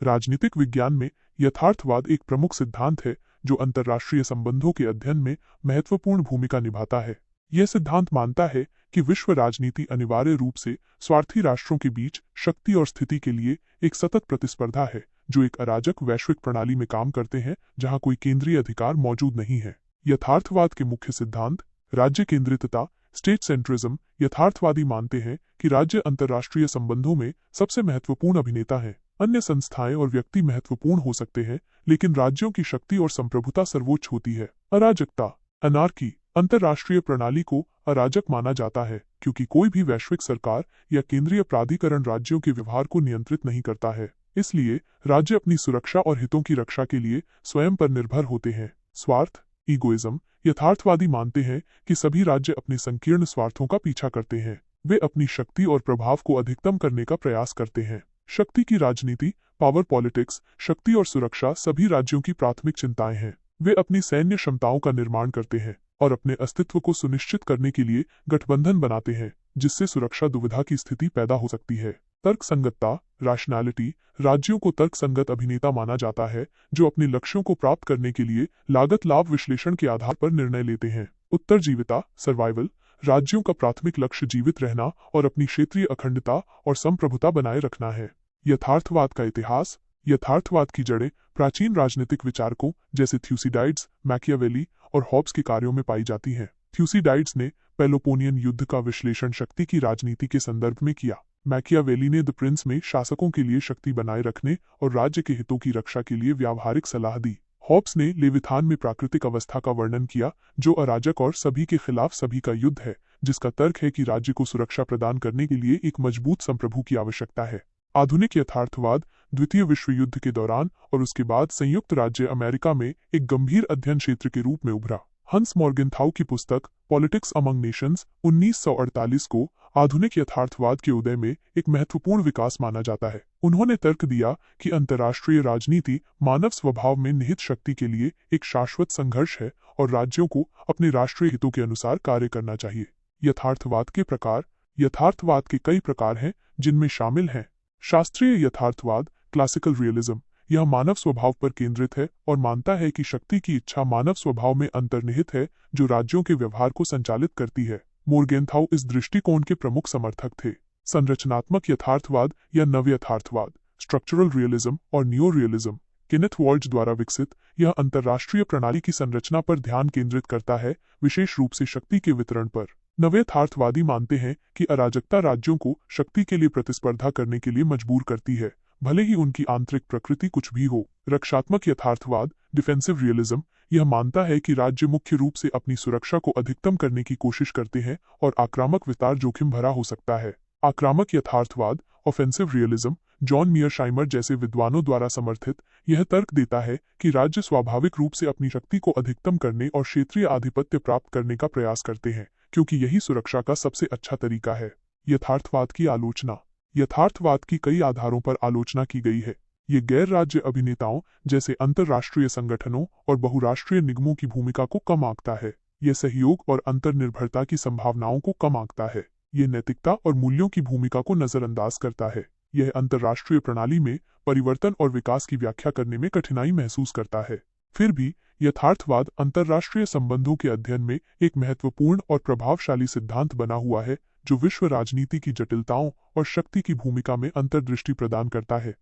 राजनीतिक विज्ञान में यथार्थवाद एक प्रमुख सिद्धांत है जो अंतर्राष्ट्रीय संबंधों के अध्ययन में महत्वपूर्ण भूमिका निभाता है। यह सिद्धांत मानता है कि विश्व राजनीति अनिवार्य रूप से स्वार्थी राष्ट्रों के बीच शक्ति और स्थिति के लिए एक सतत प्रतिस्पर्धा है, जो एक अराजक वैश्विक प्रणाली में काम करते हैं जहां कोई केंद्रीय अधिकार मौजूद नहीं है। यथार्थवाद के मुख्य सिद्धांत: राज्य केंद्रितता, स्टेट सेंट्रिज्म। यथार्थवादी मानते हैं कि राज्य अंतर्राष्ट्रीय संबंधों में सबसे महत्वपूर्ण अभिनेता हैं। अन्य संस्थाएं और व्यक्ति महत्वपूर्ण हो सकते हैं, लेकिन राज्यों की शक्ति और संप्रभुता सर्वोच्च होती है। अराजकता, अनार्की। अंतर्राष्ट्रीय प्रणाली को अराजक माना जाता है क्योंकि कोई भी वैश्विक सरकार या केंद्रीय प्राधिकरण राज्यों के व्यवहार को नियंत्रित नहीं करता है। इसलिए राज्य अपनी सुरक्षा और हितों की रक्षा के लिए स्वयं पर निर्भर होते हैं। स्वार्थ, ईगोइज्म। यथार्थवादी मानते हैं कि सभी राज्य अपने संकीर्ण स्वार्थों का पीछा करते हैं। वे अपनी शक्ति और प्रभाव को अधिकतम करने का प्रयास करते हैं। शक्ति की राजनीति, पावर पॉलिटिक्स। शक्ति और सुरक्षा सभी राज्यों की प्राथमिक चिंताएं हैं। वे अपनी सैन्य क्षमताओं का निर्माण करते हैं और अपने अस्तित्व को सुनिश्चित करने के लिए गठबंधन बनाते हैं, जिससे सुरक्षा दुविधा की स्थिति पैदा हो सकती है। तर्कसंगतता, रैशनैलिटी। राज्यों को तर्कसंगत अभिनेता माना जाता है जो अपने लक्ष्यों को प्राप्त करने के लिए लागत लाभ विश्लेषण के आधार पर निर्णय लेते हैं। उत्तरजीविता, सर्वाइवल। राज्यों का प्राथमिक लक्ष्य जीवित रहना और अपनी क्षेत्रीय अखंडता और संप्रभुता बनाए रखना है। यथार्थवाद का इतिहास। यथार्थवाद की जड़ें प्राचीन राजनीतिक विचारकों जैसे थ्यूसिडाइड्स, मैकियावेली और हॉब्स के कार्यों में पाई जाती हैं। थ्यूसिडाइड्स ने पेलोपोनियन युद्ध का विश्लेषण शक्ति की राजनीति के संदर्भ में किया। मैकियावेली ने द प्रिंस में शासकों के लिए शक्ति बनाए रखने और राज्य के हितों की रक्षा के लिए व्यावहारिक सलाह दी। हॉब्स ने लेविथान में प्राकृतिक अवस्था का वर्णन किया, जो अराजक और सभी के खिलाफ सभी का युद्ध है, जिसका तर्क है कि राज्य को सुरक्षा प्रदान करने के लिए एक मजबूत संप्रभु की आवश्यकता है। आधुनिक यथार्थवाद द्वितीय विश्व युद्ध के दौरान और उसके बाद संयुक्त राज्य अमेरिका में एक गंभीर अध्ययन क्षेत्र के रूप में उभरा। हंस मॉर्गेनथाउ की पुस्तक पॉलिटिक्स अमंग नेशंस 1948 को आधुनिक यथार्थवाद के उदय में एक महत्वपूर्ण विकास माना जाता है। उन्होंने तर्क दिया कि अंतर्राष्ट्रीय राजनीति मानव स्वभाव में निहित शक्ति के लिए एक शाश्वत संघर्ष है और राज्यों को अपने राष्ट्रीय हितों के अनुसार कार्य करना चाहिए। यथार्थवाद के प्रकार। यथार्थवाद के कई प्रकार हैं, जिनमें शामिल हैं शास्त्रीय यथार्थवाद, क्लासिकल रियलिज्म। यह मानव स्वभाव पर केंद्रित है और मानता है कि शक्ति की इच्छा मानव स्वभाव में अंतर्निहित है, जो राज्यों के व्यवहार को संचालित करती है। मोर्गेनथाउ इस दृष्टिकोण के प्रमुख समर्थक थे। संरचनात्मक यथार्थवाद या नव यथार्थवाद, स्ट्रक्चरल रियलिज्म और न्यू रियलिज्म। केनेथ वॉल्ज द्वारा विकसित, यह अंतर्राष्ट्रीय प्रणाली की संरचना पर ध्यान केंद्रित करता है, विशेष रूप से शक्ति के वितरण पर। नवयथार्थवादी मानते हैं कि अराजकता राज्यों को शक्ति के लिए प्रतिस्पर्धा करने के लिए मजबूर करती है, भले ही उनकी आंतरिक प्रकृति कुछ भी हो। रक्षात्मक यथार्थवाद, डिफेंसिव रियलिज्म। यह मानता है कि राज्य मुख्य रूप से अपनी सुरक्षा को अधिकतम करने की कोशिश करते हैं और आक्रामक विस्तार जोखिम भरा हो सकता है। आक्रामक यथार्थवाद, ऑफेंसिव रियलिज्म। जॉन मीयरशाइमर जैसे विद्वानों द्वारा समर्थित, यह तर्क देता है कि राज्य स्वाभाविक रूप से अपनी शक्ति को अधिकतम करने और क्षेत्रीय आधिपत्य प्राप्त करने का प्रयास करते हैं, क्योंकि यही सुरक्षा का सबसे अच्छा तरीका है। यथार्थवाद की आलोचना। यथार्थवाद की कई आधारों पर आलोचना की गई है। ये गैर राज्य अभिनेताओं जैसे अंतर्राष्ट्रीय संगठनों और बहुराष्ट्रीय निगमों की भूमिका को कम आंकता है। यह सहयोग और अंतर्निर्भरता की संभावनाओं को कम आंकता है। ये नैतिकता और मूल्यों की भूमिका को नजरअंदाज करता है। यह अंतर्राष्ट्रीय प्रणाली में परिवर्तन और विकास की व्याख्या करने में कठिनाई महसूस करता है। फिर भी यथार्थवाद अंतर्राष्ट्रीय संबंधों के अध्ययन में एक महत्वपूर्ण और प्रभावशाली सिद्धांत बना हुआ है, जो विश्व राजनीति की जटिलताओं और शक्ति की भूमिका में अंतर्दृष्टि प्रदान करता है।